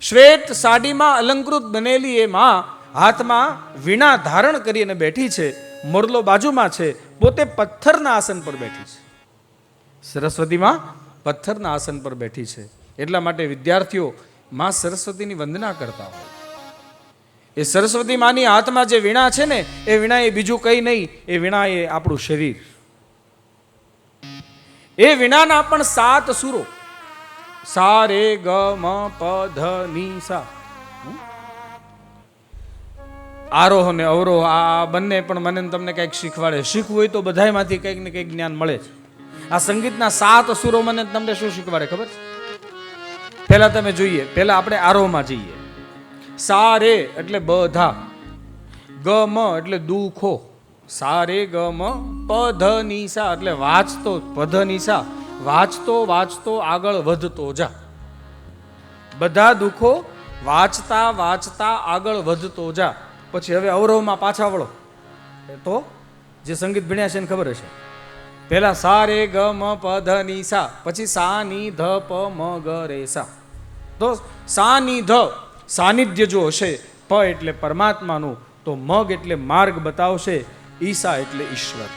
શ્વેત સાડીમાં અલંકૃત બનેલી એ માં હાથમાં વીણા ધારણ કરીને બેઠી છે, મોરલો બાજુમાં છે, પોતે પથ્થરના આસન પર બેઠી છે. સરસ્વતીમાં પથ્થરના આસન પર બેઠી છે. એટલા માટે વિદ્યાર્થીઓ માં સરસ્વતીની વંદના કરતા હોય. એ સરસ્વતી માની હાથમાં જે વીણા છે ને, એ વીણા એ બીજું કંઈ નહીં, એ વીણા એ આપણું શરીર. એ વીણાના પણ 7 સુરો, સા રે ગ મ પ ધ ની સા. આરોહ ને અવરોહ આ બંને પણ મને તમને કંઈક શીખવાડે. શીખવું હોય તો બધાયમાંથી કંઈક ને કંઈક જ્ઞાન મળે છે. આ સંગીતના 7 સુરો મને તમને શું શીખવાડે ખબર છે? પહેલા તમે જોઈએ, પહેલા આપણે આરોહમાં જઈએ. સા રે એટલે બધા, ગ મ એટલે દુખો, સા રે ગ મ પ ધ ની સા એટલે વાંચતો, પધ ની સા વાંચતો વાંચતો આગળ વધતો જા. બધા દુખો વાંચતા વાંચતા આગળ વધતો જા. પછી હવે અવરોહમાં પાછા વળો તો જે સંગીત ભણ્યા છે ને ખબર હશે. પહેલા સા રે ગ મ પ ધ ની સા, પછી સા ની ધ પ મ ગ રે સા. તો સા ની ધ સાનિધ્ય જો હશે, પ એટલે પરમાત્માનું, તો મગ એટલે માર્ગ બતાવશે, ઈસા એટલે ઈશ્વર.